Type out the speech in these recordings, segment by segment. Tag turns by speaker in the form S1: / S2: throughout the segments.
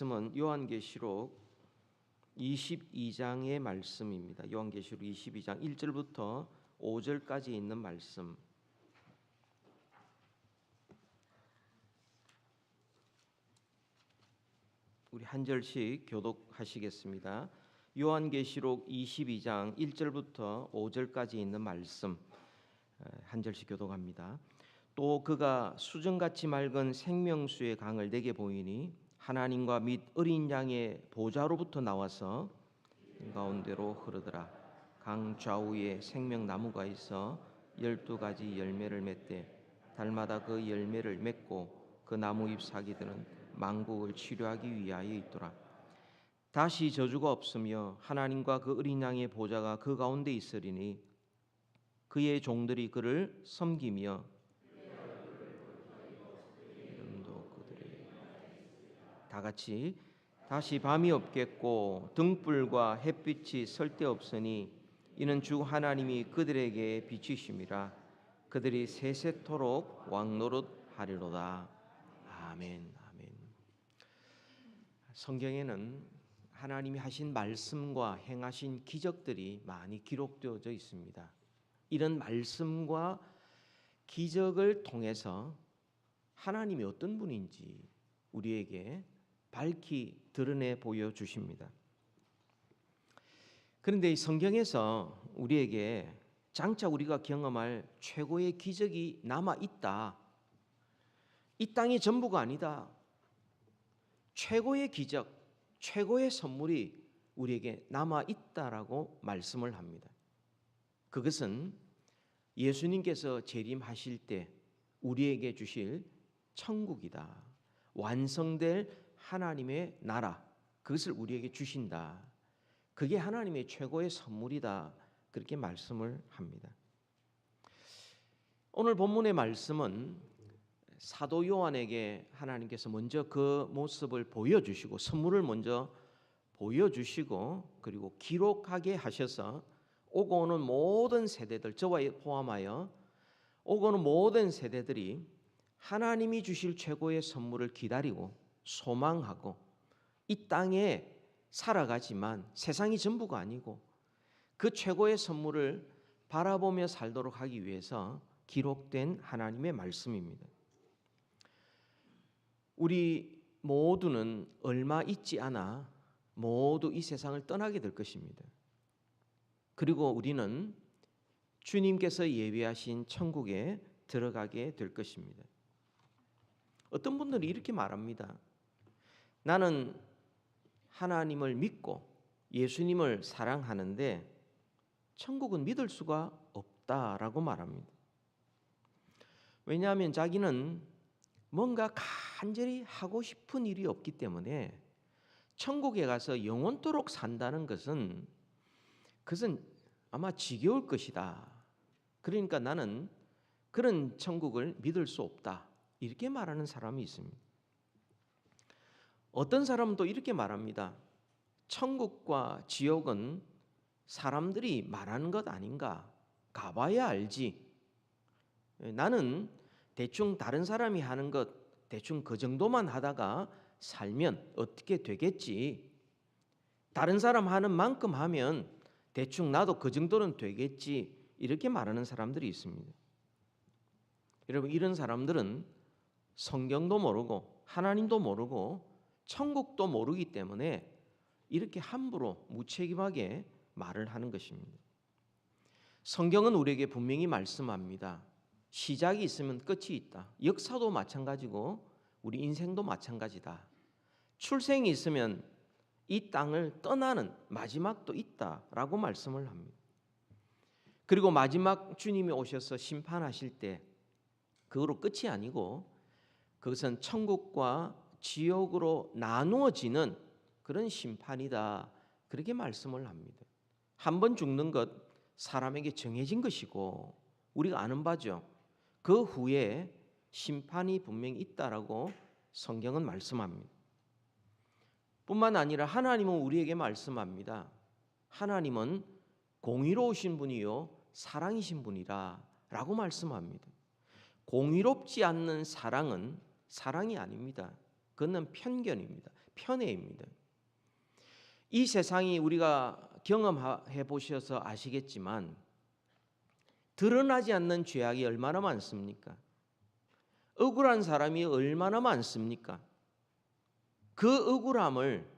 S1: 말씀은 요한계시록 22장의 말씀입니다. 요한계시록 22장 1절부터 5절까지 있는 말씀. 우리 한 절씩 교독하시겠습니다. 요한계시록 22장 1절부터 5절까지 있는 말씀 한 절씩 교독합니다. 또 그가 수정같이 맑은 생명수의 강을 내게 보이니 하나님과 및 어린 양의 보좌로부터 나와서 가운데로 흐르더라. 강 좌우에 생명나무가 있어 12가지 열매를 맺되 달마다 그 열매를 맺고 그 나무 잎 사기들은 만국을 치료하기 위하여 있더라. 다시 저주가 없으며 하나님과 그 어린 양의 보좌가 그 가운데 있으리니 그의 종들이 그를 섬기며 다 같이 다시 밤이 없겠고 등불과 햇빛이 쓸데없으니 이는 주 하나님이 그들에게 비치심이라. 그들이 세세토록 왕노릇하리로다. 아멘. 아멘. 성경에는 하나님이 하신 말씀과 행하신 기적들이 많이 기록되어져 있습니다. 이런 말씀과 기적을 통해서 하나님이 어떤 분인지 우리에게 밝히 드러내 보여주십니다. 그런데 이 성경에서 우리에게 장차 우리가 경험할 최고의 기적이 남아있다. 이 땅이 전부가 아니다. 최고의 기적, 최고의 선물이 우리에게 남아있다라고 말씀을 합니다. 그것은 예수님께서 재림하실 때 우리에게 주실 천국이다. 완성될 하나님의 나라, 그것을 우리에게 주신다. 그게 하나님의 최고의 선물이다. 그렇게 말씀을 합니다. 오늘 본문의 말씀은 사도 요한에게 하나님께서 먼저 그 모습을 보여주시고 선물을 먼저 보여주시고 그리고 기록하게 하셔서 오고 오는 모든 세대들, 저와 포함하여 오고 오는 모든 세대들이 하나님이 주실 최고의 선물을 기다리고 소망하고 이 땅에 살아가지만 세상이 전부가 아니고 그 최고의 선물을 바라보며 살도록 하기 위해서 기록된 하나님의 말씀입니다. 우리 모두는 얼마 있지 않아 모두 이 세상을 떠나게 될 것입니다. 그리고 우리는 주님께서 예비하신 천국에 들어가게 될 것입니다. 어떤 분들이 이렇게 말합니다. 나는 하나님을 믿고 예수님을 사랑하는데 천국은 믿을 수가 없다라고 말합니다. 왜냐하면 자기는 뭔가 간절히 하고 싶은 일이 없기 때문에 천국에 가서 영원토록 산다는 것은 그것은 아마 지겨울 것이다. 그러니까 나는 그런 천국을 믿을 수 없다. 이렇게 말하는 사람이 있습니다. 어떤 사람은 또 이렇게 말합니다. 천국과 지옥은 사람들이 말하는 것 아닌가? 가봐야 알지. 나는 대충 다른 사람이 하는 것 대충 그 정도만 하다가 살면 어떻게 되겠지? 다른 사람 하는 만큼 하면 대충 나도 그 정도는 되겠지. 이렇게 말하는 사람들이 있습니다. 여러분, 이런 사람들은 성경도 모르고 하나님도 모르고 천국도 모르기 때문에 이렇게 함부로 무책임하게 말을 하는 것입니다. 성경은 우리에게 분명히 말씀합니다. 시작이 있으면 끝이 있다. 역사도 마찬가지고 우리 인생도 마찬가지다. 출생이 있으면 이 땅을 떠나는 마지막도 있다라고 말씀을 합니다. 그리고 마지막 주님이 오셔서 심판하실 때 그거로 끝이 아니고 그것은 천국과 지옥으로 나누어지는 그런 심판이다. 그렇게 말씀을 합니다. 한 번 죽는 것 사람에게 정해진 것이고 우리가 아는 바죠. 그 후에 심판이 분명히 있다라고 성경은 말씀합니다. 뿐만 아니라 하나님은 우리에게 말씀합니다. 하나님은 공의로우신 분이요 사랑이신 분이라 라고 말씀합니다. 공의롭지 않는 사랑은 사랑이 아닙니다. 그건 편견입니다. 편애입니다. 이 세상이 우리가 경험해 보셔서 아시겠지만 드러나지 않는 죄악이 얼마나 많습니까? 억울한 사람이 얼마나 많습니까? 그 억울함을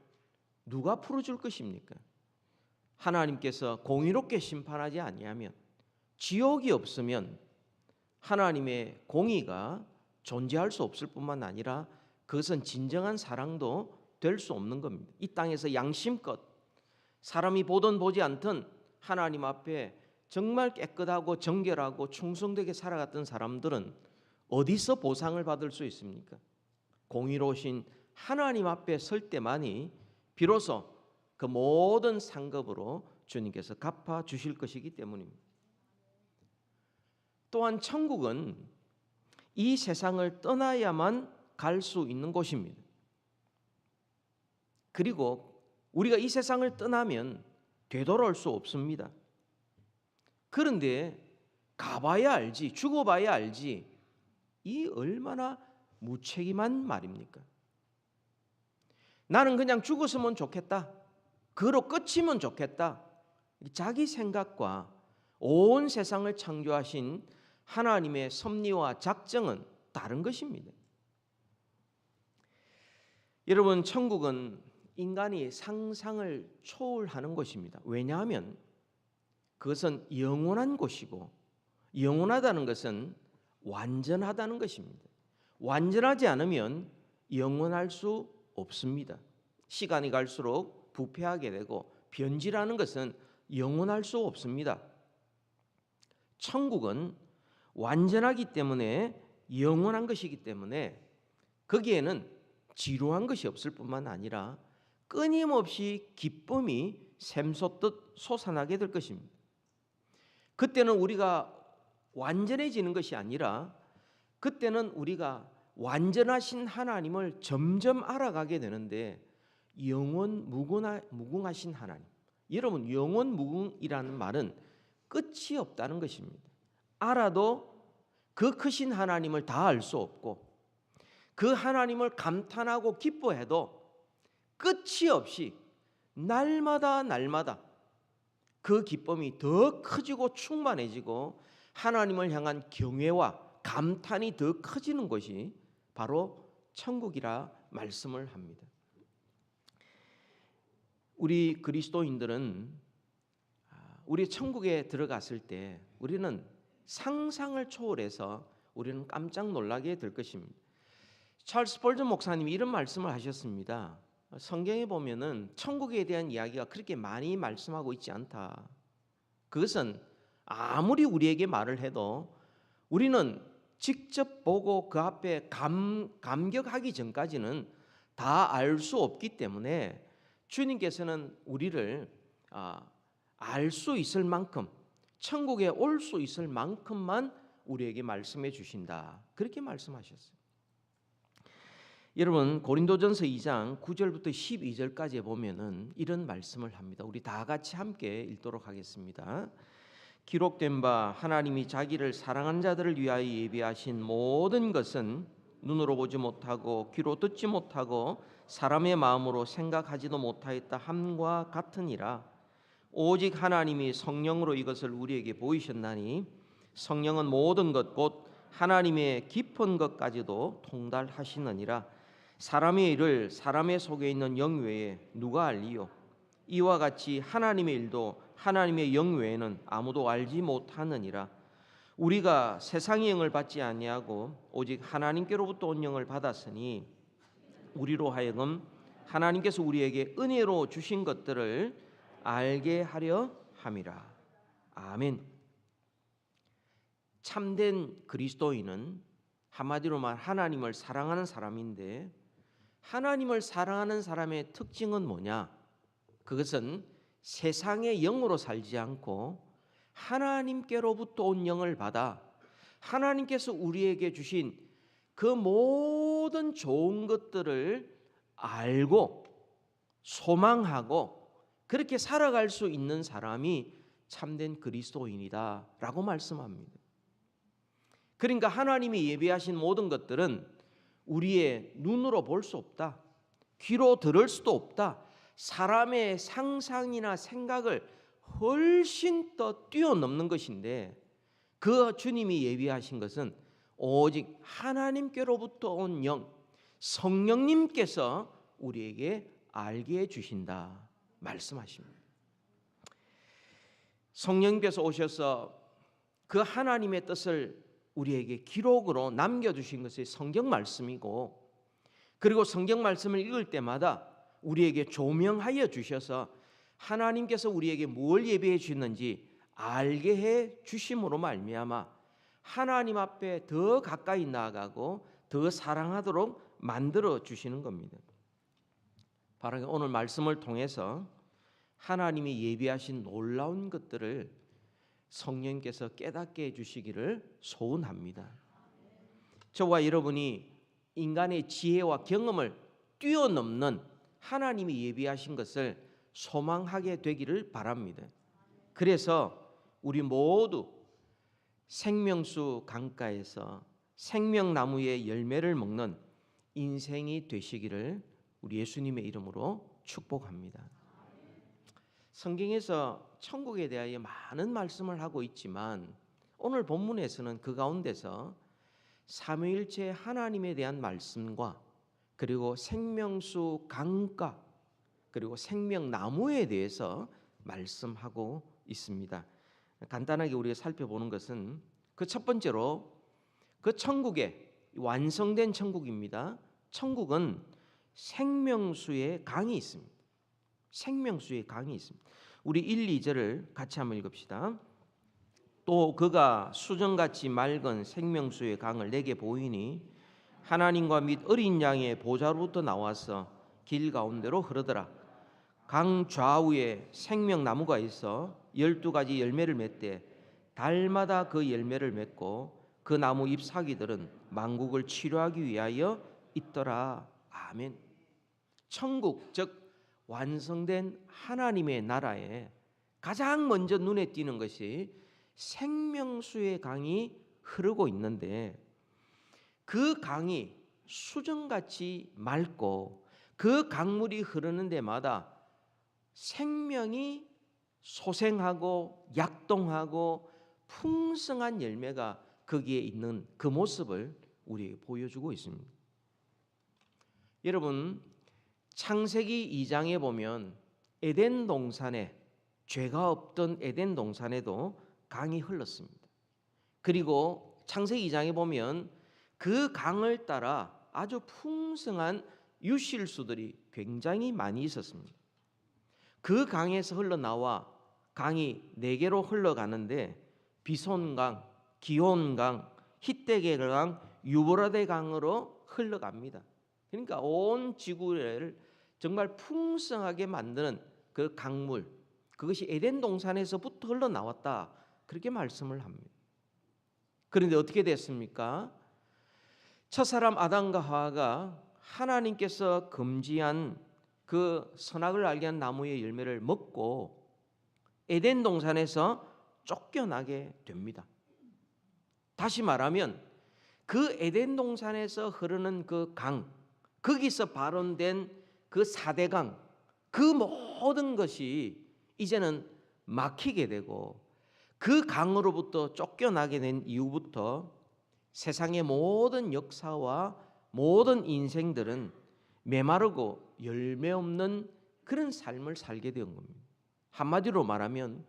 S1: 누가 풀어줄 것입니까? 하나님께서 공의롭게 심판하지 아니하면, 지옥이 없으면 하나님의 공의가 존재할 수 없을 뿐만 아니라 그것은 진정한 사랑도 될 수 없는 겁니다. 이 땅에서 양심껏 사람이 보든 보지 않든 하나님 앞에 정말 깨끗하고 정결하고 충성되게 살아갔던 사람들은 어디서 보상을 받을 수 있습니까? 공의로우신 하나님 앞에 설 때만이 비로소 그 모든 상급으로 주님께서 갚아 주실 것이기 때문입니다. 또한 천국은 이 세상을 떠나야만 갈 수 있는 곳입니다. 그리고 우리가 이 세상을 떠나면 되돌아올 수 없습니다. 그런데 가봐야 알지, 죽어봐야 알지, 이 얼마나 무책임한 말입니까? 나는 그냥 죽었으면 좋겠다, 그로 끝이면 좋겠다, 자기 생각과 온 세상을 창조하신 하나님의 섭리와 작정은 다른 것입니다. 여러분, 천국은 인간이 상상을 초월하는 것입니다. 왜냐하면 그것은 영원한 곳이고, 영원하다는 것은 완전하다는 것입니다. 완전하지 않으면 영원할 수 없습니다. 시간이 갈수록 부패하게 되고, 변질하는 것은 영원할 수 없습니다. 천국은 완전하기 때문에, 영원한 것이기 때문에 거기에는 지루한 것이 없을 뿐만 아니라 끊임없이 기쁨이 샘솟듯 솟아나게 될 것입니다. 그때는 우리가 완전해지는 것이 아니라, 그때는 우리가 완전하신 하나님을 점점 알아가게 되는데, 영원 무궁하신 하나님, 여러분, 영원 무궁이라는 말은 끝이 없다는 것입니다. 알아도 그 크신 하나님을 다 알 수 없고, 그 하나님을 감탄하고 기뻐해도 끝이 없이 날마다 그 기쁨이 더 커지고 충만해지고 하나님을 향한 경외와 감탄이 더 커지는 것이 바로 천국이라 말씀을 합니다. 우리 그리스도인들은 우리 천국에 들어갔을 때 우리는 상상을 초월해서 우리는 깜짝 놀라게 될 것입니다. 찰스 스펄전 목사님이 이런 말씀을 하셨습니다. 성경에 보면은 천국에 대한 이야기가 그렇게 많이 말씀하고 있지 않다. 그것은 아무리 우리에게 말을 해도 우리는 직접 보고 그 앞에 감격하기 전까지는 다 알 수 없기 때문에 주님께서는 우리를 알 수 있을 만큼, 천국에 올 수 있을 만큼만 우리에게 말씀해 주신다, 그렇게 말씀하셨어요. 여러분, 고린도전서 2장 9절부터 12절까지 보면은 이런 말씀을 합니다. 우리 다 같이 함께 읽도록 하겠습니다. 기록된 바 하나님이 자기를 사랑한 자들을 위하여 예비하신 모든 것은 눈으로 보지 못하고 귀로 듣지 못하고 사람의 마음으로 생각하지도 못하였다 함과 같으니라. 오직 하나님이 성령으로 이것을 우리에게 보이셨나니 성령은 모든 것 곧 하나님의 깊은 것까지도 통달하시느니라. 사람의 일을 사람의 속에 있는 영 외에 누가 알리요? 이와 같이 하나님의 일도 하나님의 영 외에는 아무도 알지 못하느니라. 우리가 세상의 영을 받지 아니하고 오직 하나님께로부터 온 영을 받았으니 우리로 하여금 하나님께서 우리에게 은혜로 주신 것들을 알게 하려 함이라. 아멘. 참된 그리스도인은 한마디로 말 하나님을 사랑하는 사람인데, 하나님을 사랑하는 사람의 특징은 뭐냐? 그것은 세상의 영으로 살지 않고 하나님께로부터 온 영을 받아 하나님께서 우리에게 주신 그 모든 좋은 것들을 알고 소망하고 그렇게 살아갈 수 있는 사람이 참된 그리스도인이다 라고 말씀합니다. 그러니까 하나님이 예비하신 모든 것들은 우리의 눈으로 볼 수 없다, 귀로 들을 수도 없다. 사람의 상상이나 생각을 훨씬 더 뛰어넘는 것인데 그 주님이 예비하신 것은 오직 하나님께로부터 온 영, 성령님께서 우리에게 알게 해주신다 말씀하십니다. 성령님께서 오셔서 그 하나님의 뜻을 우리에게 기록으로 남겨주신 것이 성경 말씀이고, 그리고 성경 말씀을 읽을 때마다 우리에게 조명하여 주셔서 하나님께서 우리에게 뭘 예비해 주셨는지 알게 해 주심으로 말미암아 하나님 앞에 더 가까이 나아가고 더 사랑하도록 만들어 주시는 겁니다. 바로 오늘 말씀을 통해서 하나님이 예비하신 놀라운 것들을 성령께서 깨닫게 해주시기를 소원합니다. 저와 여러분이 인간의 지혜와 경험을 뛰어넘는 하나님이 예비하신 것을 소망하게 되기를 바랍니다. 그래서 우리 모두 생명수 강가에서 생명나무의 열매를 먹는 인생이 되시기를 우리 예수님의 이름으로 축복합니다. 성경에서 천국에 대하여 많은 말씀을 하고 있지만 오늘 본문에서는 그 가운데서 삼위일체 하나님에 대한 말씀과 그리고 생명수 강가 그리고 생명나무에 대해서 말씀하고 있습니다. 간단하게 우리가 살펴보는 것은 그 첫 번째로 그 천국에 완성된 천국입니다. 천국은 생명수의 강이 있습니다. 생명수의 강이 있습니다. 우리 1, 2절을 같이 한번 읽읍시다. 또 그가 수정같이 맑은 생명수의 강을 내게 보이니 하나님과 및 어린 양의 보좌로부터 나와서 길 가운데로 흐르더라. 강 좌우에 생명나무가 있어 12가지 열매를 맺되 달마다 그 열매를 맺고 그 나무 잎사귀들은 만국을 치료하기 위하여 있더라. 아멘. 천국 즉 완성된 하나님의 나라에 가장 먼저 눈에 띄는 것이 생명수의 강이 흐르고 있는데 그 강이 수정같이 맑고 그 강물이 흐르는 데마다 생명이 소생하고 약동하고 풍성한 열매가 거기에 있는 그 모습을 우리에게 보여주고 있습니다. 여러분, 창세기 2장에 보면 에덴 동산에 죄가 없던 에덴 동산에도 강이 흘렀습니다. 그리고 창세기 2장에 보면 그 강을 따라 아주 풍성한 유실수들이 굉장히 많이 있었습니다. 그 강에서 흘러나와 강이 4개로 흘러가는데 비손강, 기혼강, 히데겔강, 유브라데 강으로 흘러갑니다. 그러니까 온 지구를 정말 풍성하게 만드는 그 강물, 그것이 에덴 동산에서부터 흘러나왔다, 그렇게 말씀을 합니다. 그런데 어떻게 됐습니까? 첫사람 아담과 하와가 하나님께서 금지한 그 선악을 알게 한 나무의 열매를 먹고 에덴 동산에서 쫓겨나게 됩니다. 다시 말하면 그 에덴 동산에서 흐르는 그 강, 거기서 발원된 그 4대강, 그 모든 것이 이제는 막히게 되고 그 강으로부터 쫓겨나게 된 이후부터 세상의 모든 역사와 모든 인생들은 메마르고 열매 없는 그런 삶을 살게 된 겁니다. 한마디로 말하면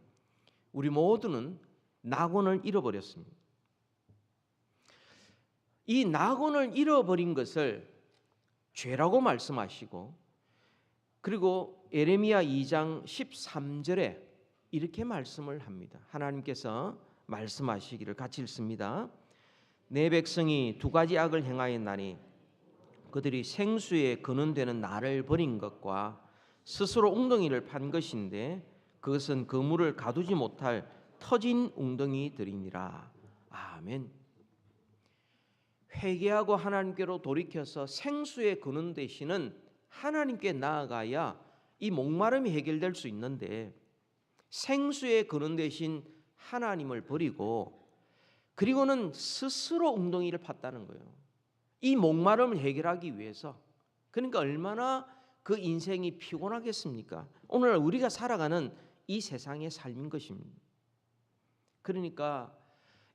S1: 우리 모두는 낙원을 잃어버렸습니다. 이 낙원을 잃어버린 것을 죄라고 말씀하시고, 그리고 예레미야 2장 13절에 이렇게 말씀을 합니다. 하나님께서 말씀하시기를 같이 읽습니다. 내 백성이 2가지 악을 행하였나니 그들이 생수에 근원되는 나를 버린 것과 스스로 웅덩이를 판 것인데 그것은 그물을 가두지 못할 터진 웅덩이들이니라. 아멘. 회개하고 하나님께로 돌이켜서 생수의 근원 되시는 하나님께 나아가야 이 목마름이 해결될 수 있는데 생수의 근원 되신 하나님을 버리고 그리고는 스스로 웅덩이를 팠다는 거예요. 이 목마름을 해결하기 위해서. 그러니까 얼마나 그 인생이 피곤하겠습니까? 오늘 우리가 살아가는 이 세상의 삶인 것입니다. 그러니까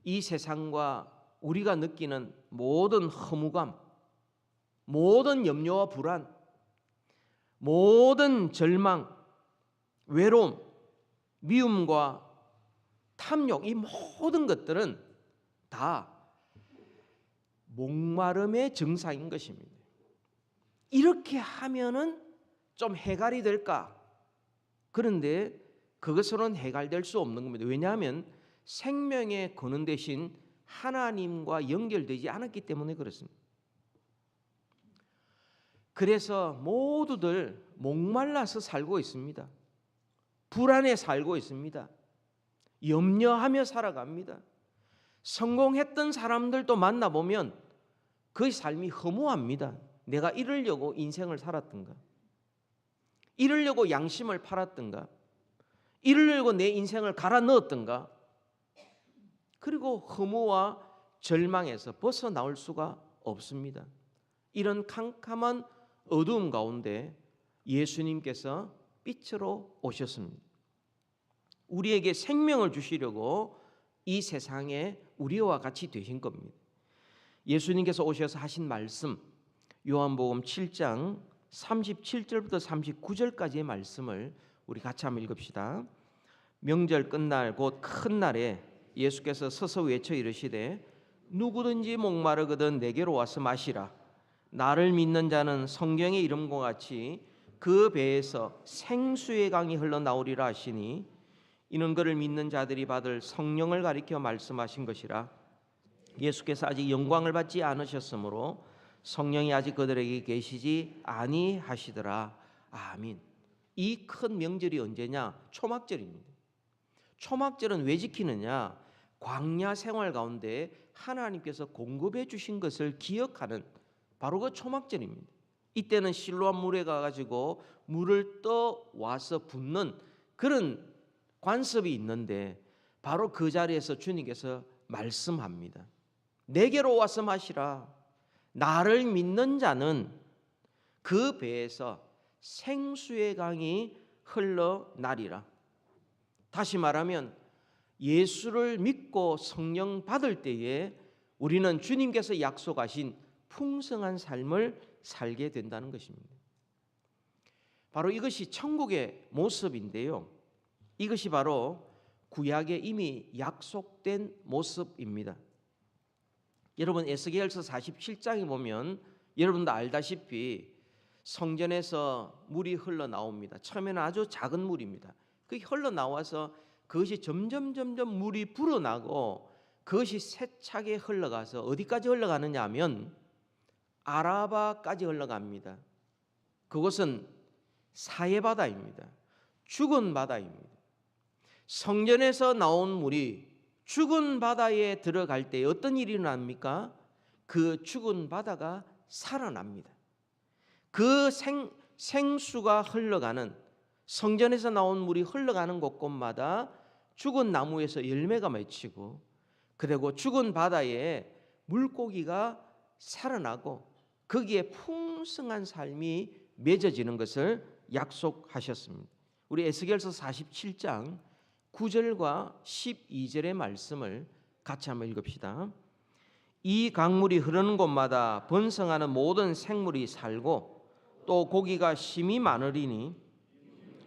S1: 이 세상과 우리가 느끼는 모든 허무감, 모든 염려와 불안, 모든 절망, 외로움, 미움과 탐욕, 이 모든 것들은 다 목마름의 증상인 것입니다. 이렇게 하면은 좀 해결이 될까? 그런데 그것으로는 해결될 수 없는 겁니다. 왜냐하면 생명의 근원 대신 하나님과 연결되지 않았기 때문에 그렇습니다. 그래서 모두들 목말라서 살고 있습니다. 불안해 살고 있습니다. 염려하며 살아갑니다. 성공했던 사람들도 만나보면 그 삶이 허무합니다. 내가 이루려고 인생을 살았던가, 이루려고 양심을 팔았던가, 이루려고 내 인생을 갈아 넣었던가, 그리고 허무와 절망에서 벗어나올 수가 없습니다. 이런 캄캄한 어두움 가운데 예수님께서 빛으로 오셨습니다. 우리에게 생명을 주시려고 이 세상에 우리와 같이 되신 겁니다. 예수님께서 오셔서 하신 말씀, 요한복음 7장 37절부터 39절까지의 말씀을 우리 같이 한번 읽읍시다. 명절 끝날 곧 큰 날에 예수께서 서서 외쳐 이르시되 누구든지 목마르거든 내게로 와서 마시라. 나를 믿는 자는 성경의 이름과 같이 그 배에서 생수의 강이 흘러나오리라 하시니 이는 그를 믿는 자들이 받을 성령을 가리켜 말씀하신 것이라. 예수께서 아직 영광을 받지 않으셨으므로 성령이 아직 그들에게 계시지 아니하시더라. 아멘. 이 큰 명절이 언제냐? 초막절입니다. 초막절은 왜 지키느냐? 광야 생활 가운데 하나님께서 공급해 주신 것을 기억하는 바로 그 초막절입니다. 이때는 실로암 물에 가가지고 물을 떠와서 붓는 그런 관습이 있는데 바로 그 자리에서 주님께서 말씀합니다. 내게로 와서 마시라. 나를 믿는 자는 그 배에서 생수의 강이 흘러나리라. 다시 말하면 예수를 믿고 성령 받을 때에 우리는 주님께서 약속하신 풍성한 삶을 살게 된다는 것입니다. 바로 이것이 천국의 모습인데요. 이것이 바로 구약에 이미 약속된 모습입니다. 여러분 에스겔서 47장에 보면 여러분도 알다시피 성전에서 물이 흘러나옵니다. 처음에는 아주 작은 물입니다. 그 흘러나와서 그것이 점점 물이 불어나고 그것이 세차게 흘러가서 어디까지 흘러가느냐 하면 아라바까지 흘러갑니다. 그곳은 사해바다입니다. 죽은 바다입니다. 성전에서 나온 물이 죽은 바다에 들어갈 때 어떤 일이 일어납니까? 그 죽은 바다가 살아납니다. 그 생수가 흘러가는 성전에서 나온 물이 흘러가는 곳곳마다 죽은 나무에서 열매가 맺히고 그리고 죽은 바다에 물고기가 살아나고 거기에 풍성한 삶이 맺어지는 것을 약속하셨습니다. 우리 에스겔서 47장 9절과 12절의 말씀을 같이 한번 읽읍시다. 이 강물이 흐르는 곳마다 번성하는 모든 생물이 살고 또 고기가 심히 많으리니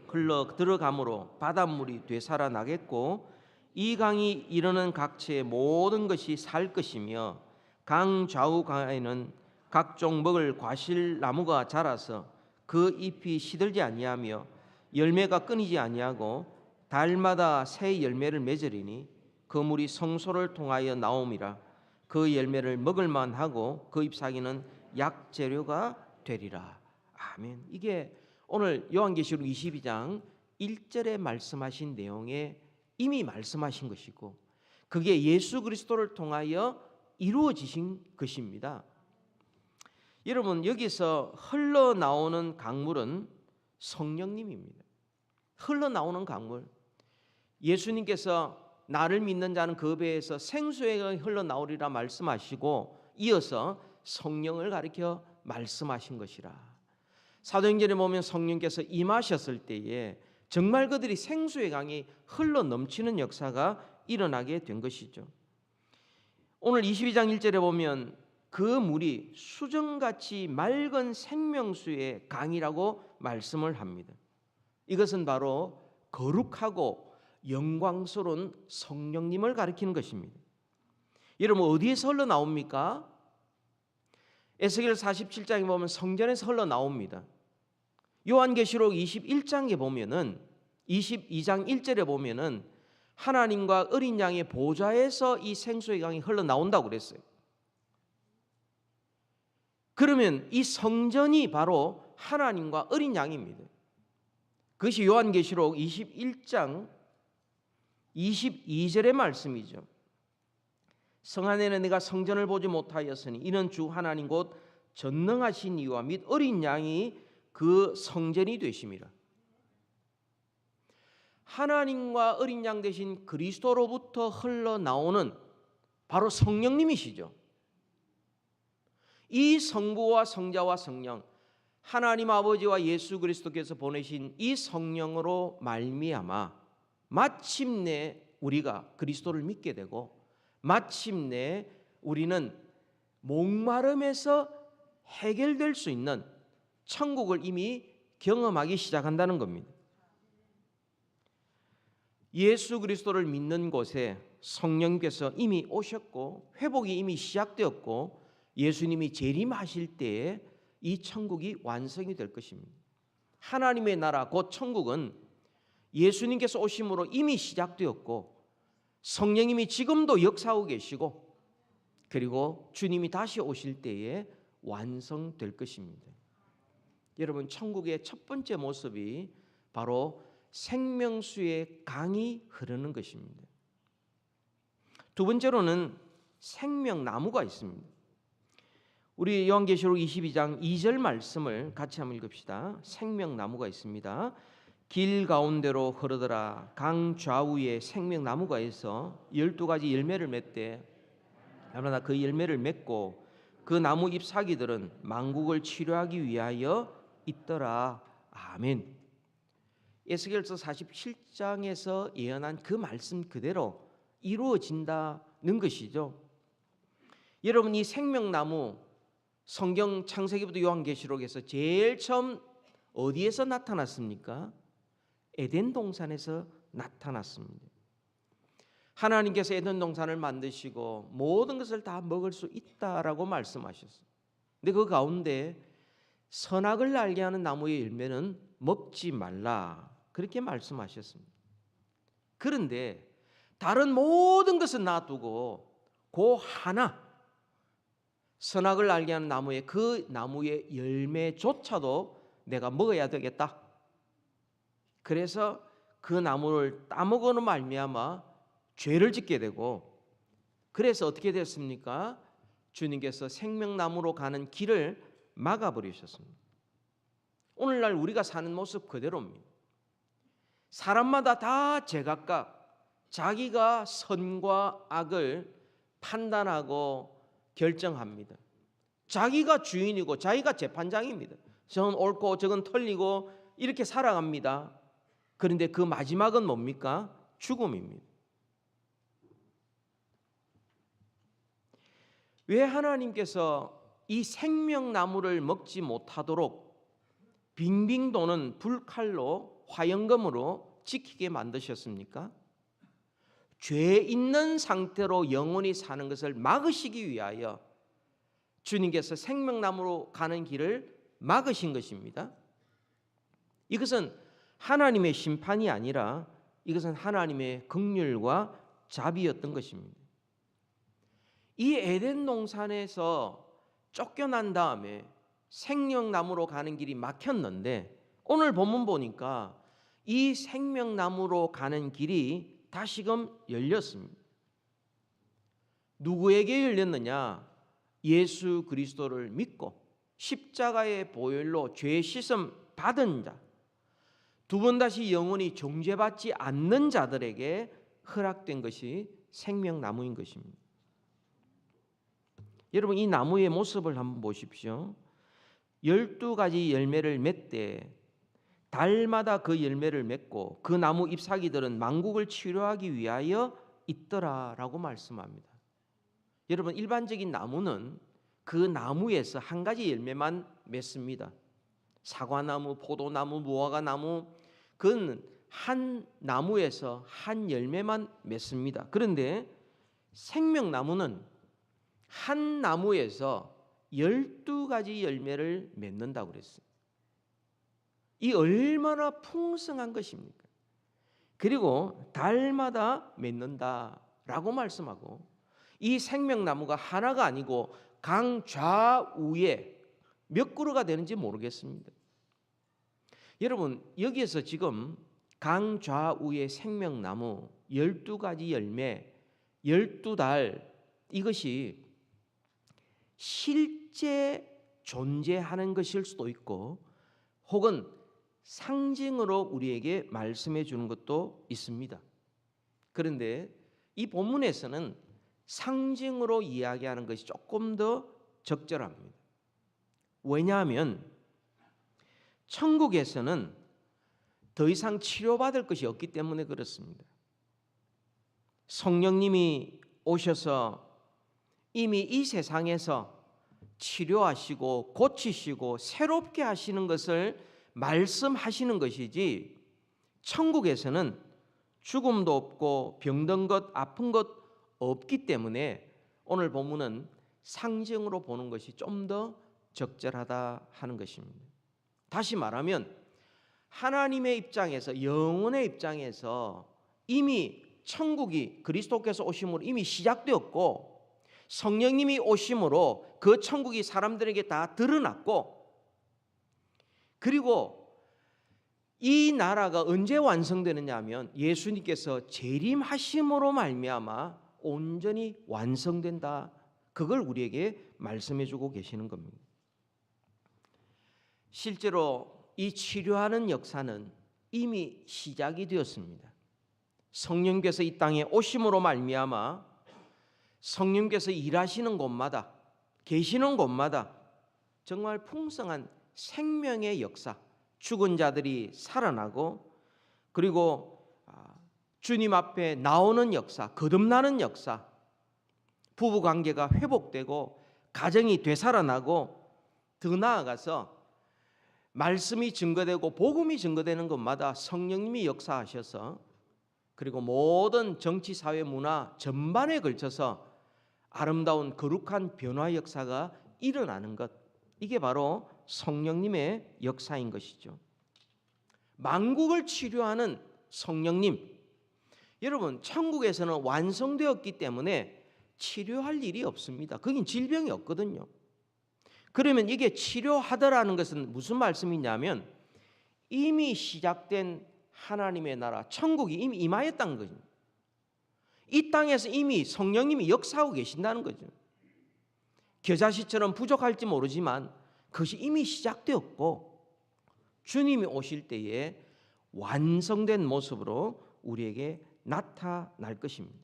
S1: 흘러 들어가므로 바닷물이 되살아나겠고 이 강이 이르는 각처의 모든 것이 살 것이며 강 좌우가에는 각종 먹을 과실 나무가 자라서 그 잎이 시들지 아니하며 열매가 끊이지 아니하고 달마다 새 열매를 맺으리니 그 물이 성소를 통하여 나옴이라. 그 열매를 먹을 만하고 그 잎사귀는 약재료가 되리라. 아멘. 이게 오늘 요한계시록 22장 1절에 말씀하신 내용에 이미 말씀하신 것이고 그게 예수 그리스도를 통하여 이루어지신 것입니다. 여러분 여기서 흘러나오는 강물은 성령님입니다. 흘러나오는 강물, 예수님께서 나를 믿는 자는 그 배에서 생수의 강이 흘러나오리라 말씀하시고 이어서 성령을 가리켜 말씀하신 것이라. 사도행전에 보면 성령께서 임하셨을 때에 정말 그들이 생수의 강이 흘러 넘치는 역사가 일어나게 된 것이죠. 오늘 22장 1절에 보면 그 물이 수정같이 맑은 생명수의 강이라고 말씀을 합니다. 이것은 바로 거룩하고 영광스러운 성령님을 가리키는 것입니다. 여러분, 어디에서 흘러나옵니까? 에스겔 47장에 보면 성전에서 흘러나옵니다. 요한계시록 21장에 보면은 22장 1절에 보면은 하나님과 어린 양의 보좌에서 이 생수의 강이 흘러나온다고 그랬어요. 그러면 이 성전이 바로 하나님과 어린 양입니다. 그것이 요한계시록 21장 22절의 말씀이죠. 성 안에는 내가 성전을 보지 못하였으니 이는 주 하나님 곧 전능하신 이와 및 어린 양이 그 성전이 되심이라. 하나님과 어린 양 되신 그리스도로부터 흘러나오는 바로 성령님이시죠. 이 성부와 성자와 성령, 하나님 아버지와 예수 그리스도께서 보내신 이 성령으로 말미암아 마침내 우리가 그리스도를 믿게 되고 마침내 우리는 목마름에서 해결될 수 있는 천국을 이미 경험하기 시작한다는 겁니다. 예수 그리스도를 믿는 곳에 성령께서 이미 오셨고 회복이 이미 시작되었고 예수님이 재림하실 때에 이 천국이 완성이 될 것입니다. 하나님의 나라 곧 천국은 예수님께서 오심으로 이미 시작되었고 성령님이 지금도 역사하고 계시고 그리고 주님이 다시 오실 때에 완성될 것입니다. 여러분, 천국의 첫 번째 모습이 바로 생명수의 강이 흐르는 것입니다. 두 번째로는 생명나무가 있습니다. 우리 요한계시록 22장 2절 말씀을 같이 한번 읽읍시다. 생명나무가 있습니다. 길 가운데로 흐르더라. 강 좌우에 생명나무가 있어 12가지 열매를 맺되 그러나 그 열매를 맺고 그 나무 잎사귀들은 만국을 치료하기 위하여 있더라. 아멘. 에스겔서 47장에서 예언한 그 말씀 그대로 이루어진다는 것이죠. 여러분, 이 생명나무 성경 창세기부터 요한계시록에서 제일 처음 어디에서 나타났습니까? 에덴 동산에서 나타났습니다. 하나님께서 에덴 동산을 만드시고 모든 것을 다 먹을 수 있다라고 말씀하셨어요. 근데 그 가운데 선악을 알게 하는 나무의 열매는 먹지 말라 그렇게 말씀하셨습니다. 그런데 다른 모든 것은 놔두고 그 하나 선악을 알게 하는 나무의 그 나무의 열매조차도 내가 먹어야 되겠다. 그래서 그 나무를 따먹어는 말미암아 죄를 짓게 되고 그래서 어떻게 됐습니까? 주님께서 생명나무로 가는 길을 막아버리셨습니다. 오늘날 우리가 사는 모습 그대로입니다. 사람마다 다 제각각 자기가 선과 악을 판단하고 결정합니다. 자기가 주인이고 자기가 재판장입니다. 저건 옳고 저건 틀리고 이렇게 살아갑니다. 그런데 그 마지막은 뭡니까? 죽음입니다. 왜 하나님께서 이 생명나무를 먹지 못하도록 빙빙 도는 불칼로 화영검으로 지키게 만드셨습니까? 죄 있는 상태로 영원히 사는 것을 막으시기 위하여 주님께서 생명나무로 가는 길을 막으신 것입니다. 이것은 하나님의 심판이 아니라 이것은 하나님의 긍휼과 자비였던 것입니다. 이 에덴 동산에서 쫓겨난 다음에 생명나무로 가는 길이 막혔는데 오늘 본문 보니까 이 생명나무로 가는 길이 다시금 열렸습니다. 누구에게 열렸느냐? 예수 그리스도를 믿고 십자가의 보혈로 죄 씻음 받은 자, 두 번 다시 영원히 정죄받지 않는 자들에게 허락된 것이 생명나무인 것입니다. 여러분, 이 나무의 모습을 한번 보십시오. 12가지 열매를 맺되 달마다 그 열매를 맺고 그 나무 잎사귀들은 만국을 치료하기 위하여 있더라라고 말씀합니다. 여러분, 일반적인 나무는 그 나무에서 한 가지 열매만 맺습니다. 사과나무, 포도나무, 무화과나무, 그건 한 나무에서 한 열매만 맺습니다. 그런데 생명나무는 한 나무에서 12가지 열매를 맺는다고 그랬어요. 이 얼마나 풍성한 것입니까? 그리고 달마다 맺는다라고 말씀하고, 이 생명나무가 하나가 아니고 강 좌우에 몇 그루가 되는지 모르겠습니다. 여러분, 여기에서 지금 강 좌우의 생명나무 12가지 열매 12달, 이것이 실제 존재하는 것일 수도 있고 혹은 상징으로 우리에게 말씀해 주는 것도 있습니다. 그런데 이 본문에서는 상징으로 이야기하는 것이 조금 더 적절합니다. 왜냐하면 천국에서는 더 이상 치료받을 것이 없기 때문에 그렇습니다. 성령님이 오셔서 이미 이 세상에서 치료하시고 고치시고 새롭게 하시는 것을 말씀하시는 것이지, 천국에서는 죽음도 없고 병든 것, 아픈 것 없기 때문에 오늘 본문은 상징으로 보는 것이 좀 더 적절하다 하는 것입니다. 다시 말하면 하나님의 입장에서, 영혼의 입장에서 이미 천국이 그리스도께서 오심으로 이미 시작되었고, 성령님이 오심으로 그 천국이 사람들에게 다 드러났고, 그리고 이 나라가 언제 완성되느냐 하면 예수님께서 재림하심으로 말미암아 온전히 완성된다. 그걸 우리에게 말씀해 주고 계시는 겁니다. 실제로 이 치료하는 역사는 이미 시작이 되었습니다. 성령께서 이 땅에 오심으로 말미암아 성령께서 일하시는 곳마다, 계시는 곳마다 정말 풍성한 생명의 역사, 죽은 자들이 살아나고, 그리고 주님 앞에 나오는 역사, 거듭나는 역사, 부부관계가 회복되고 가정이 되살아나고, 더 나아가서 말씀이 증거되고 복음이 증거되는 곳마다 성령님이 역사하셔서, 그리고 모든 정치, 사회, 문화 전반에 걸쳐서 아름다운 거룩한 변화 역사가 일어나는 것, 이게 바로 성령님의 역사인 것이죠. 만국을 치료하는 성령님, 여러분, 천국에서는 완성되었기 때문에 치료할 일이 없습니다. 거긴 질병이 없거든요. 그러면 이게 치료하더라는 것은 무슨 말씀이냐면 이미 시작된 하나님의 나라, 천국이 이미 임하였다는 거죠. 이 땅에서 이미 성령님이 역사하고 계신다는 거죠. 겨자씨처럼 부족할지 모르지만 그것이 이미 시작되었고, 주님이 오실 때에 완성된 모습으로 우리에게 나타날 것입니다.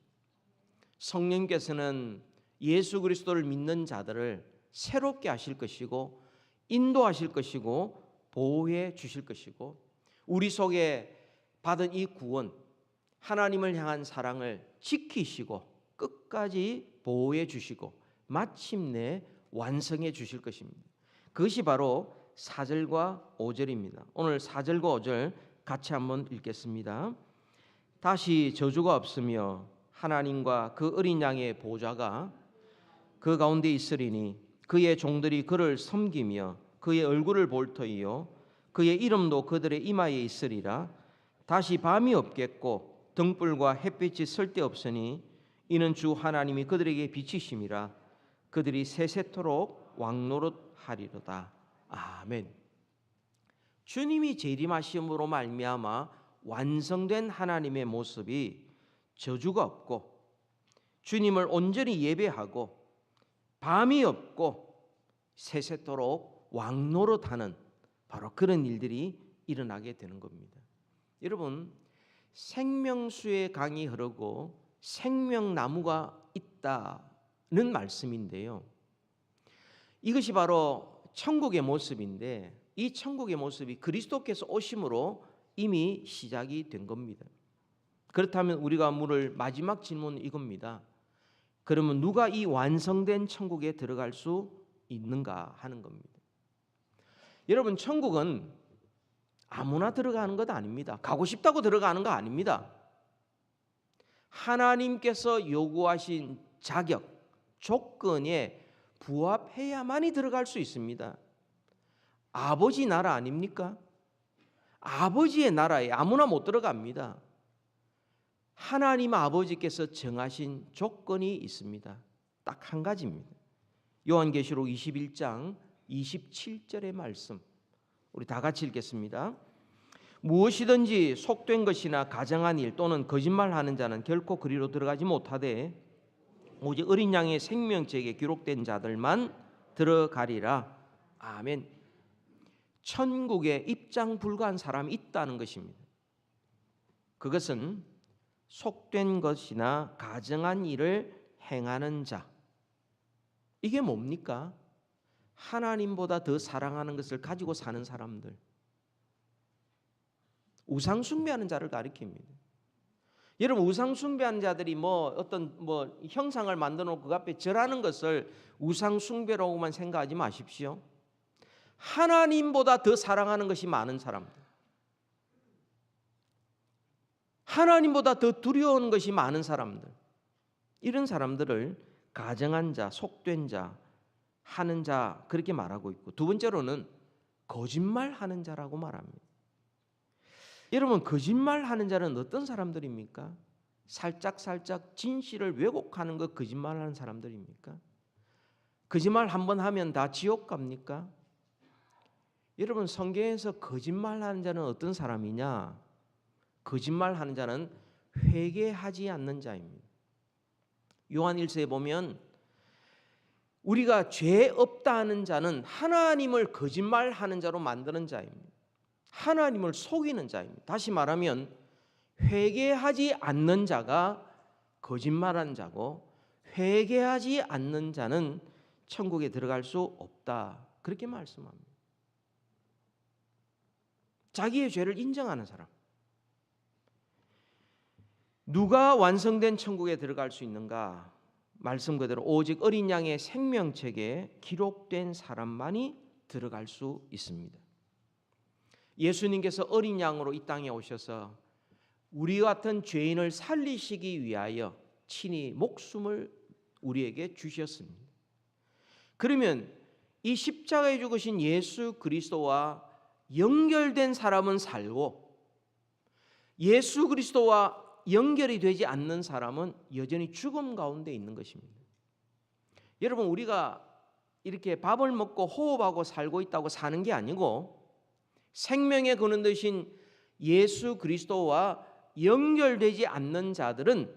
S1: 성령께서는 예수 그리스도를 믿는 자들을 새롭게 하실 것이고, 인도하실 것이고, 보호해 주실 것이고, 우리 속에 받은 이 구원, 하나님을 향한 사랑을 지키시고 끝까지 보호해 주시고 마침내 완성해 주실 것입니다. 그것이 바로 4절과 5절입니다. 오늘 4절과 5절 같이 한번 읽겠습니다. 다시 저주가 없으며 하나님과 그 어린 양의 보좌가 그 가운데 있으리니 그의 종들이 그를 섬기며 그의 얼굴을 볼 터이요 그의 이름도 그들의 이마에 있으리라. 다시 밤이 없겠고 등불과 햇빛이 쓸데없으니 이는 주 하나님이 그들에게 비치심이라. 그들이 세세토록 왕노릇하리로다. 아멘. 주님이 재림하심으로 말미암아 완성된 하나님의 모습이 저주가 없고, 주님을 온전히 예배하고 밤이 없고 세세토록 왕노릇하는 바로 그런 일들이 일어나게 되는 겁니다. 여러분, 생명수의 강이 흐르고 생명나무가 있다는 말씀인데요, 이것이 바로 천국의 모습인데 이 천국의 모습이 그리스도께서 오심으로 이미 시작이 된 겁니다. 그렇다면 우리가 물을 마지막 질문은 이겁니다. 그러면 누가 이 완성된 천국에 들어갈 수 있는가 하는 겁니다. 여러분, 천국은 아무나 들어가는 것 아닙니다. 가고 싶다고 들어가는 거 아닙니다. 하나님께서 요구하신 자격, 조건에 부합해야만이 들어갈 수 있습니다. 아버지 나라 아닙니까? 아버지의 나라에 아무나 못 들어갑니다. 하나님 아버지께서 정하신 조건이 있습니다. 딱 한 가지입니다. 요한계시록 21장 27절의 말씀, 우리 다 같이 읽겠습니다. 무엇이든지 속된 것이나 가정한 일 또는 거짓말하는 자는 결코 그리로 들어가지 못하되 오직 어린 양의 생명책에 기록된 자들만 들어가리라. 아멘. 천국에 입장 불가한 사람이 있다는 것입니다. 그것은 속된 것이나 가정한 일을 행하는 자. 이게 뭡니까? 하나님보다 더 사랑하는 것을 가지고 사는 사람들. 우상 숭배하는 자를 가리킵니다. 여러분, 우상 숭배하는 자들이 어떤 형상을 만들어 놓고 그 앞에 절하는 것을 우상 숭배라고만 생각하지 마십시오. 하나님보다 더 사랑하는 것이 많은 사람들, 하나님보다 더 두려워하는 것이 많은 사람들, 이런 사람들을 가정한 자, 속된 자, 하는 자 그렇게 말하고 있고, 두 번째로는 거짓말하는 자라고 말합니다. 여러분, 거짓말하는 자는 어떤 사람들입니까? 살짝 진실을 왜곡하는 것 거짓말하는 사람들입니까? 거짓말 한번 하면 다 지옥 갑니까? 여러분, 성경에서 거짓말하는 자는 어떤 사람이냐? 거짓말하는 자는 회개하지 않는 자입니다. 요한 1서에 보면 우리가 죄 없다 하는 자는 하나님을 거짓말하는 자로 만드는 자입니다. 하나님을 속이는 자입니다. 다시 말하면 회개하지 않는 자가 거짓말하는 자고, 회개하지 않는 자는 천국에 들어갈 수 없다, 그렇게 말씀합니다. 자기의 죄를 인정하는 사람. 누가 완성된 천국에 들어갈 수 있는가? 말씀 그대로 오직 어린 양의 생명책에 기록된 사람만이 들어갈 수 있습니다. 예수님께서 어린 양으로 이 땅에 오셔서 우리 같은 죄인을 살리시기 위하여 친히 목숨을 우리에게 주셨습니다. 그러면 이 십자가에 죽으신 예수 그리스도와 연결된 사람은 살고, 예수 그리스도와 연결이 되지 않는 사람은 여전히 죽음 가운데 있는 것입니다. 여러분, 우리가 이렇게 밥을 먹고 호흡하고 살고 있다고 사는 게 아니고, 생명의 근원 되신 예수 그리스도와 연결되지 않는 자들은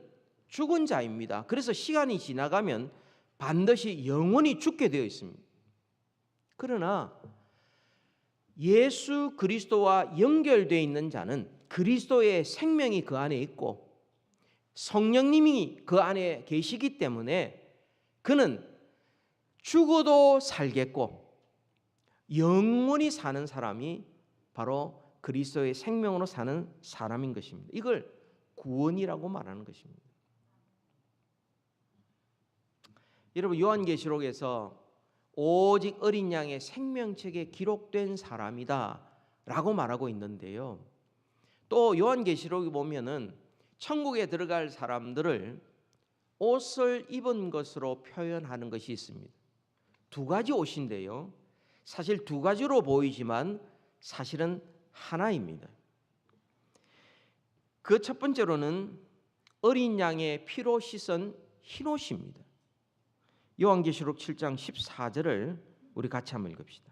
S1: 죽은 자입니다. 그래서 시간이 지나가면 반드시 영원히 죽게 되어 있습니다. 그러나 예수 그리스도와 연결되어 있는 자는 그리스도의 생명이 그 안에 있고 성령님이 그 안에 계시기 때문에 그는 죽어도 살겠고 영원히 사는 사람이 바로 그리스도의 생명으로 사는 사람인 것입니다. 이걸 구원이라고 말하는 것입니다. 여러분, 요한계시록에서 오직 어린 양의 생명책에 기록된 사람이다 라고 말하고 있는데요, 또 요한계시록에 보면은 천국에 들어갈 사람들을 옷을 입은 것으로 표현하는 것이 있습니다. 두 가지 옷인데요, 사실 두 가지로 보이지만 사실은 하나입니다. 그 첫 번째로는 어린 양의 피로 씻은 흰옷입니다. 요한계시록 7장 14절을 우리 같이 한번 읽읍시다.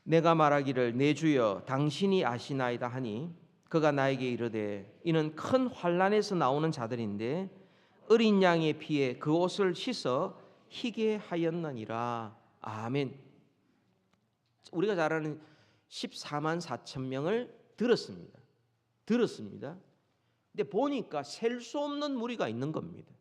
S1: 내가 말하기를 내 주여 당신이 아시나이다 하니 그가 나에게 이르되 이는 큰 환난에서 나오는 자들인데 어린 양의 피에 그 옷을 씻어 희게 하였느니라. 아멘. 우리가 잘 아는 14만 4천 명을 들었습니다. 근데 보니까 셀 수 없는 무리가 있는 겁니다.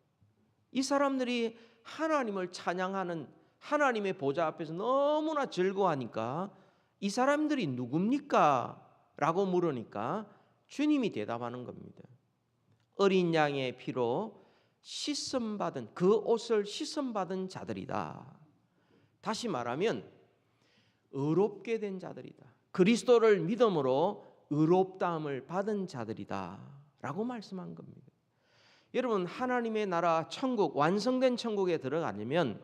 S1: 이 사람들이 하나님을 찬양하는, 하나님의 보좌 앞에서 너무나 즐거워하니까 이 사람들이 누굽니까? 라고 물으니까 주님이 대답하는 겁니다. 어린 양의 피로 씻음받은, 그 옷을 씻음받은 자들이다. 다시 말하면 의롭게 된 자들이다. 그리스도를 믿음으로 의롭다함을 받은 자들이다 라고 말씀한 겁니다. 여러분, 하나님의 나라 천국, 완성된 천국에 들어가려면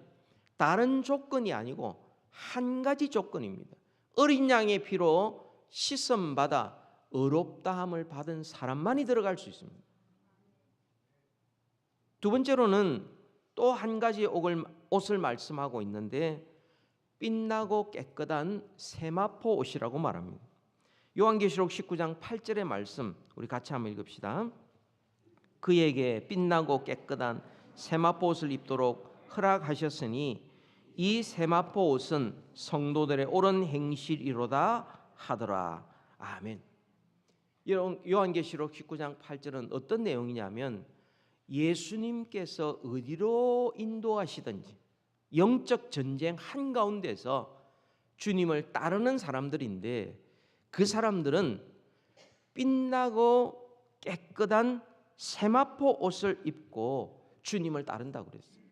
S1: 다른 조건이 아니고 한 가지 조건입니다. 어린 양의 피로 씻음받아 의롭다함을 받은 사람만이 들어갈 수 있습니다. 두 번째로는 또 한 가지 옷을 말씀하고 있는데 빛나고 깨끗한 세마포 옷이라고 말합니다. 요한계시록 19장 8절의 말씀 우리 같이 한번 읽읍시다. 그에게 빛나고 깨끗한 세마포 옷을 입도록 허락하셨으니 이 세마포 옷은 성도들의 옳은 행실이로다 하더라. 아멘. 요한계시록 19장 8절은 어떤 내용이냐면 예수님께서 어디로 인도하시든지 영적 전쟁 한가운데서 주님을 따르는 사람들인데 그 사람들은 빛나고 깨끗한 세마포 옷을 입고 주님을 따른다고 그랬어요.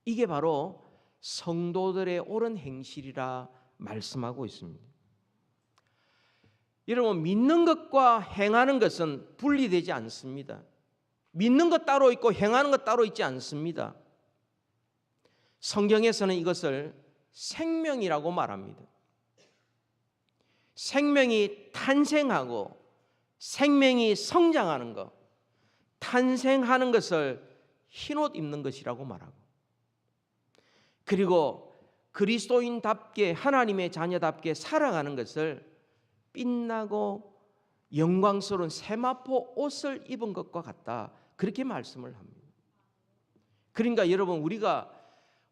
S1: 이게 바로 성도들의 옳은 행실이라 말씀하고 있습니다. 여러분, 믿는 것과 행하는 것은 분리되지 않습니다. 믿는 것 따로 있고 행하는 것 따로 있지 않습니다. 성경에서는 이것을 생명이라고 말합니다. 생명이 탄생하고 생명이 성장하는 것, 탄생하는 것을 흰옷 입는 것이라고 말하고, 그리고 그리스도인답게 하나님의 자녀답게 살아가는 것을 빛나고 영광스러운 세마포 옷을 입은 것과 같다, 그렇게 말씀을 합니다. 그러니까 여러분, 우리가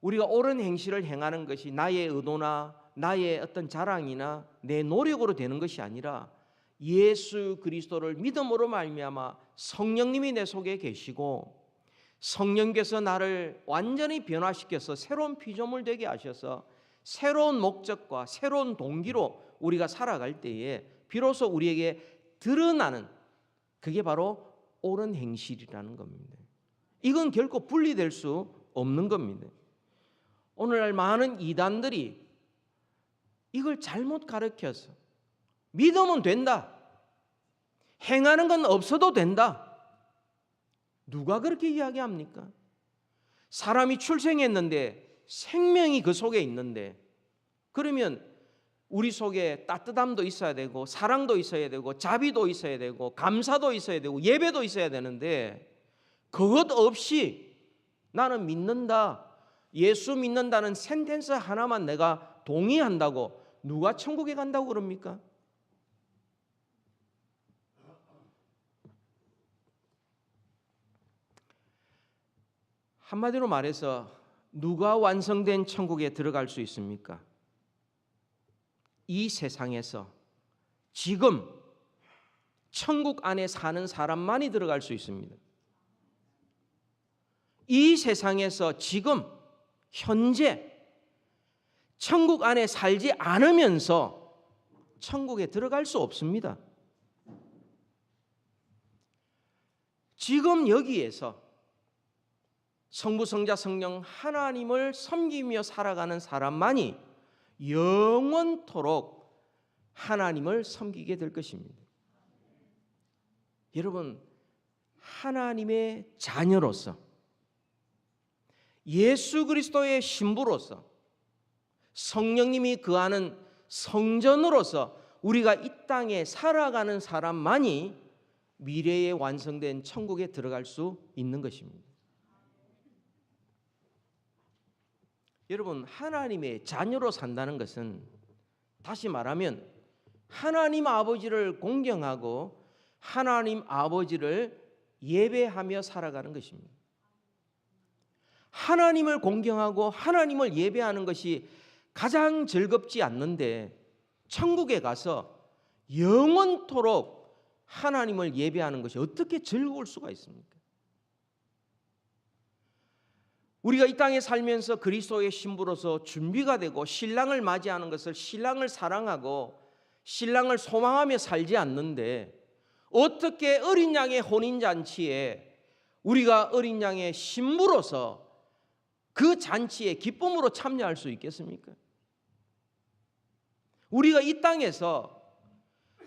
S1: 옳은 행실을 행하는 것이 나의 의도나 나의 어떤 자랑이나 내 노력으로 되는 것이 아니라 예수 그리스도를 믿음으로 말미암아 성령님이 내 속에 계시고 성령께서 나를 완전히 변화시켜서 새로운 피조물 되게 하셔서 새로운 목적과 새로운 동기로 우리가 살아갈 때에 비로소 우리에게 드러나는, 그게 바로 옳은 행실이라는 겁니다. 이건 결코 분리될 수 없는 겁니다. 오늘날 많은 이단들이 이걸 잘못 가르쳐서 믿으면 된다, 행하는 건 없어도 된다. 누가 그렇게 이야기합니까? 사람이 출생했는데 생명이 그 속에 있는데, 그러면 우리 속에 따뜻함도 있어야 되고 사랑도 있어야 되고 자비도 있어야 되고 감사도 있어야 되고 예배도 있어야 되는데, 그것 없이 나는 믿는다, 예수 믿는다는 센텐스 하나만 내가 동의한다고 누가 천국에 간다고 그럽니까? 한마디로 말해서 누가 완성된 천국에 들어갈 수 있습니까? 이 세상에서 지금 천국 안에 사는 사람만이 들어갈 수 있습니다. 이 세상에서 지금 현재 천국 안에 살지 않으면서 천국에 들어갈 수 없습니다. 지금 여기에서 성부, 성자, 성령 하나님을 섬기며 살아가는 사람만이 영원토록 하나님을 섬기게 될 것입니다. 여러분, 하나님의 자녀로서 예수 그리스도의 신부로서 성령님이 거하는 성전으로서 우리가 이 땅에 살아가는 사람만이 미래에 완성된 천국에 들어갈 수 있는 것입니다. 여러분, 하나님의 자녀로 산다는 것은 다시 말하면 하나님 아버지를 공경하고 하나님 아버지를 예배하며 살아가는 것입니다. 하나님을 공경하고 하나님을 예배하는 것이 가장 즐겁지 않는데 천국에 가서 영원토록 하나님을 예배하는 것이 어떻게 즐거울 수가 있습니까? 우리가 이 땅에 살면서 그리스도의 신부로서 준비가 되고 신랑을 맞이하는 것을 신랑을 사랑하고 신랑을 소망하며 살지 않는데 어떻게 어린 양의 혼인잔치에 우리가 어린 양의 신부로서 그 잔치에 기쁨으로 참여할 수 있겠습니까? 우리가 이 땅에서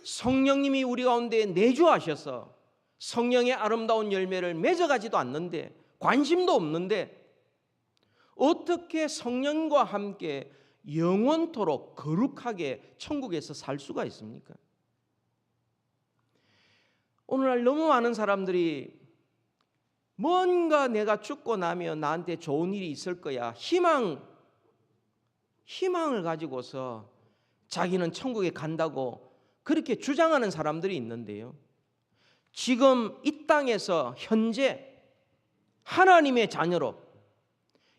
S1: 성령님이 우리 가운데 내주하셔서 성령의 아름다운 열매를 맺어가지도 않는데 관심도 없는데 어떻게 성령과 함께 영원토록 거룩하게 천국에서 살 수가 있습니까? 오늘날 너무 많은 사람들이 뭔가 내가 죽고 나면 나한테 좋은 일이 있을 거야 희망을 가지고서 자기는 천국에 간다고 그렇게 주장하는 사람들이 있는데요, 지금 이 땅에서 현재 하나님의 자녀로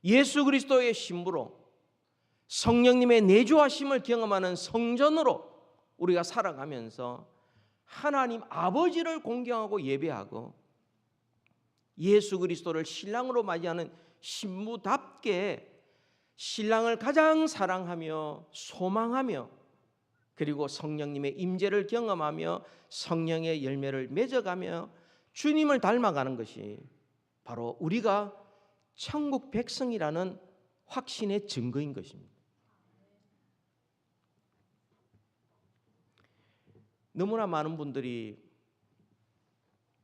S1: 예수 그리스도의 신부로 성령님의 내주하심을 경험하는 성전으로 우리가 살아가면서 하나님 아버지를 공경하고 예배하고 예수 그리스도를 신랑으로 맞이하는 신부답게 신랑을 가장 사랑하며 소망하며 그리고 성령님의 임재를 경험하며 성령의 열매를 맺어가며 주님을 닮아가는 것이 바로 우리가 천국 백성이라는 확신의 증거인 것입니다. 너무나 많은 분들이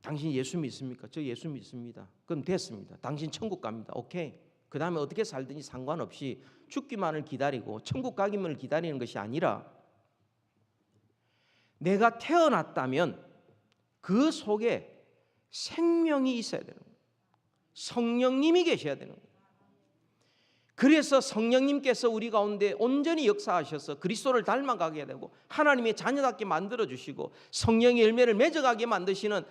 S1: 당신 예수 믿습니까? 저 예수 믿습니다. 그럼 됐습니다. 당신 천국 갑니다. 오케이. 그 다음에 어떻게 살든지 상관없이 죽기만을 기다리고 천국 가기만을 기다리는 것이 아니라 내가 태어났다면 그 속에 생명이 있어야 되는 거예요. 성령님이 계셔야 되는 거예요. 그래서 성령님께서 우리 가운데 온전히 역사하셔서 그리스도를 닮아가게 되고 하나님의 자녀답게 만들어주시고 성령의 열매를 맺어가게 만드시는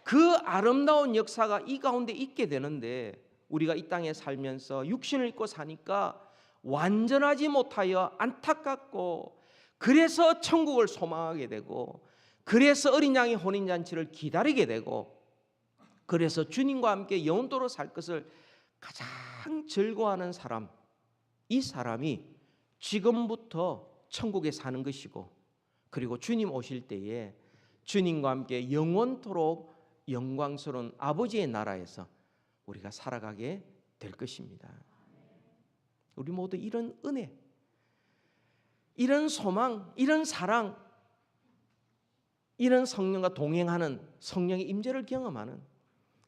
S1: 그 아름다운 역사가 이 가운데 있게 되는데 우리가 이 땅에 살면서 육신을 입고 사니까 완전하지 못하여 안타깝고 그래서 천국을 소망하게 되고 그래서 어린 양의 혼인잔치를 기다리게 되고 그래서 주님과 함께 영원토록 살 것을 가장 즐거워하는 사람, 이 사람이 지금부터 천국에 사는 것이고 그리고 주님 오실 때에 주님과 함께 영원토록 영광스러운 아버지의 나라에서 우리가 살아가게 될 것입니다. 우리 모두 이런 은혜, 이런 소망, 이런 사랑, 이런 성령과 동행하는 성령의 임재를 경험하는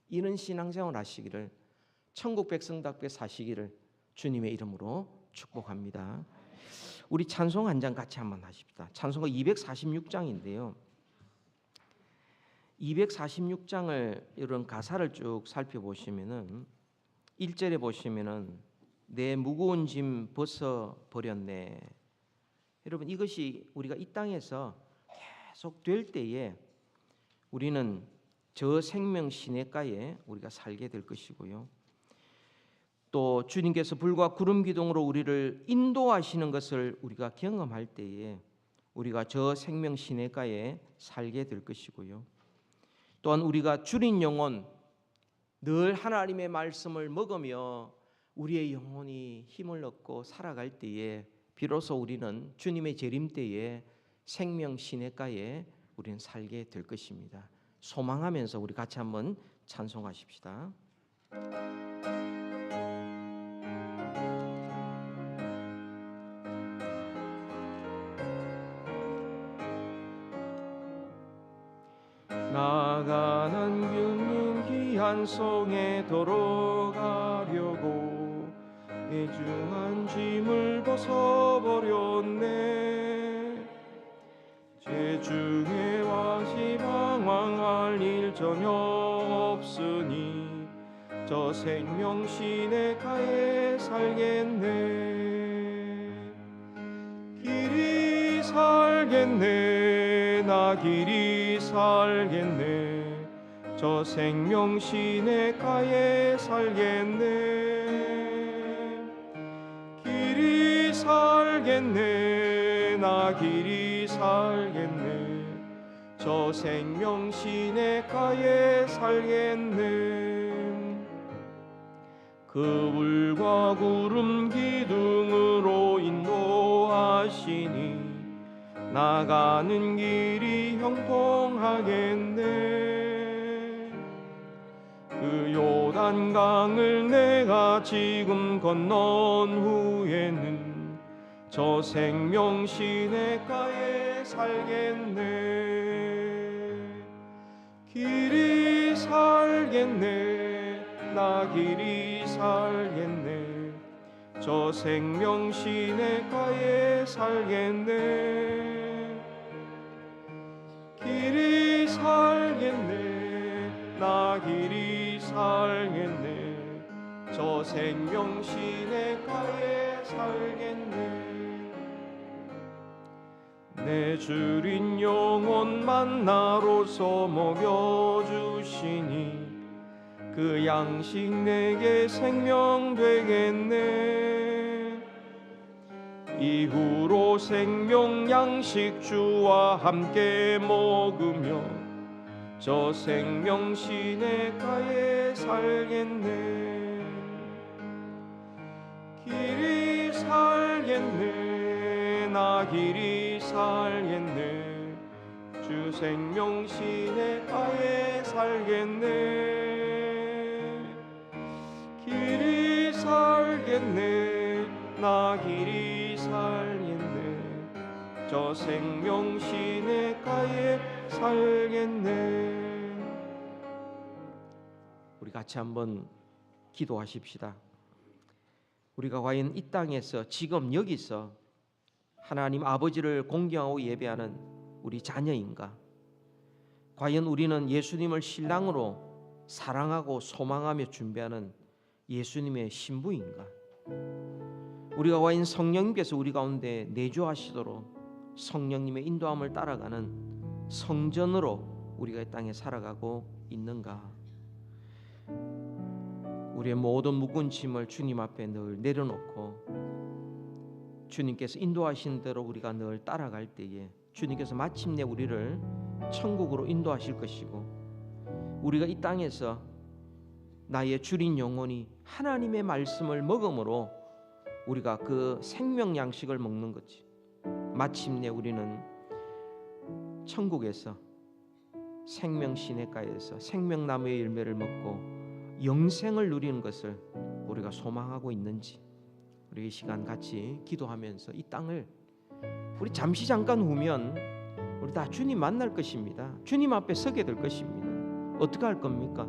S1: 이런 신앙생활 하시기를 천국 백성답게 사시기를 주님의 이름으로 축복합니다. 우리 찬송 한 장 같이 한번 하십시다. 찬송가 246장인데요. 246장을 이런 가사를 쭉 살펴보시면은 1절에 보시면은 내 무거운 짐 벗어 버렸네. 여러분 이것이 우리가 이 땅에서 계속 될 때에 우리는 저 생명 시냇가에 우리가 살게 될 것이고요. 또 주님께서 불과 구름 기둥으로 우리를 인도하시는 것을 우리가 경험할 때에 우리가 저 생명 시냇가에 살게 될 것이고요. 또한 우리가 주린 영혼 늘 하나님의 말씀을 먹으며 우리의 영혼이 힘을 얻고 살아갈 때에 비로소 우리는 주님의 재림 때에 생명 시냇가에 우리는 살게 될 것입니다. 소망하면서 우리 같이 한번 찬송하십시다. 나가는 균님 귀한 성에 들어가려고 애중한 짐을 벗어버렸네. 제중에 와시 방황할 일 전혀 없으니 저 생명 시냇가에 살겠네. 길이 살겠네. 나 길이 살겠네. 저 생명 시냇가에 살겠네. 길이 살겠네. 나 길이 살겠네. 저 생명 시냇가에 살겠네. 그 불과 구름 기둥으로 인도하시니 나가는 길이 형통하겠네. 그 요단강을 내가 지금 건넌 후에는 저 생명 시냇가에 살겠네. 길이 살겠네. 나 길이 살겠네. 저 생명 시냇가에 살겠네. 길이 살겠네. 나 길이 살겠네. 저 생명 시냇가에 살겠네. 내 주린 영혼 만나로서 먹여주시니 그 양식 내게 생명 되겠네. 이후로 생명 양식 주와 함께 먹으며 저 생명 시냇가에 살겠네. 길이 살겠네. 나 길이 살겠네. 주 생명 시냇가에 살겠네. 길이 살겠네. 나 길이 살겠네. 저 생명 시냇가에 살겠네. 우리 같이 한번 기도하십시다. 우리가 과연 이 땅에서 지금 여기서 하나님 아버지를 공경하고 예배하는 우리 자녀인가? 과연 우리는 예수님을 신랑으로 사랑하고 소망하며 준비하는 예수님의 신부인가? 우리가 과연 성령님께서 우리 가운데 내주하시도록 성령님의 인도함을 따라가는 성전으로 우리가 이 땅에 살아가고 있는가? 우리의 모든 무거운 짐을 주님 앞에 늘 내려놓고 주님께서 인도하신 대로 우리가 늘 따라갈 때에 주님께서 마침내 우리를 천국으로 인도하실 것이고, 우리가 이 땅에서 나의 주린 영혼이 하나님의 말씀을 먹음으로 우리가 그 생명 양식을 먹는 거지. 마침내 우리는 천국에서 생명 시냇가에서 생명나무의 열매를 먹고 영생을 누리는 것을 우리가 소망하고 있는지, 우리 이 시간 같이 기도하면서 이 땅을 우리 잠시 잠깐 후면 우리 다 주님 만날 것입니다. 주님 앞에 서게 될 것입니다. 어떻게 할 겁니까?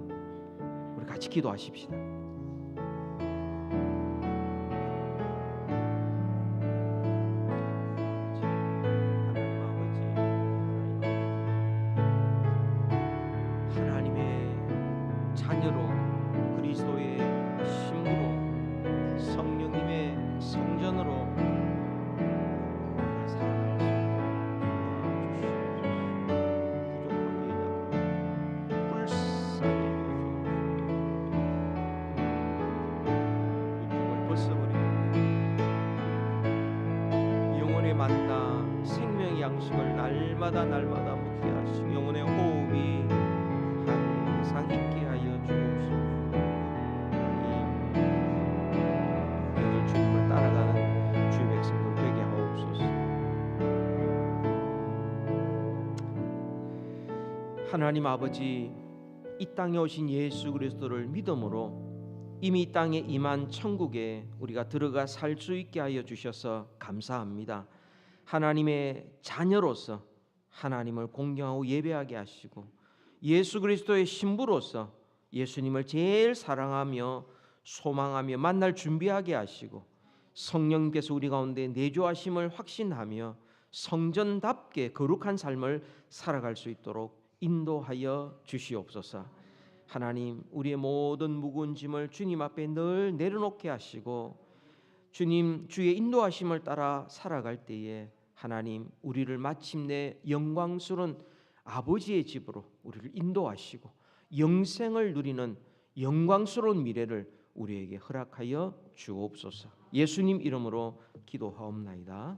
S1: 우리 같이 기도하십시다. 하나님의 자녀로 그리스도의 신부로 성령님의 성전으로 살아갈 수 있도록 불쌍히 육중을 벗어버리고 영혼의 만나 생명의 양식을 날마다 먹게 하시고 영혼의 호흡이 항상 있게 하여 주옵소서. 주님을 따라가는 주의 백성들 되게 하옵소서. 하나님 아버지, 이 땅에 오신 예수 그리스도를 믿음으로 이미 이 땅에 임한 천국에 우리가 들어가 살 수 있게 하여 주셔서 감사합니다. 하나님의 자녀로서 하나님을 공경하고 예배하게 하시고 예수 그리스도의 신부로서 예수님을 제일 사랑하며 소망하며 만날 준비하게 하시고 성령님께서 우리 가운데 내주하심을 확신하며 성전답게 거룩한 삶을 살아갈 수 있도록 인도하여 주시옵소서. 하나님, 우리의 모든 무거운 짐을 주님 앞에 늘 내려놓게 하시고 주님 주의 인도하심을 따라 살아갈 때에 하나님, 우리를 마침내 영광스러운 아버지의 집으로 우리를 인도하시고 영생을 누리는 영광스러운 미래를 우리에게 허락하여 주옵소서. 예수님 이름으로 기도하옵나이다.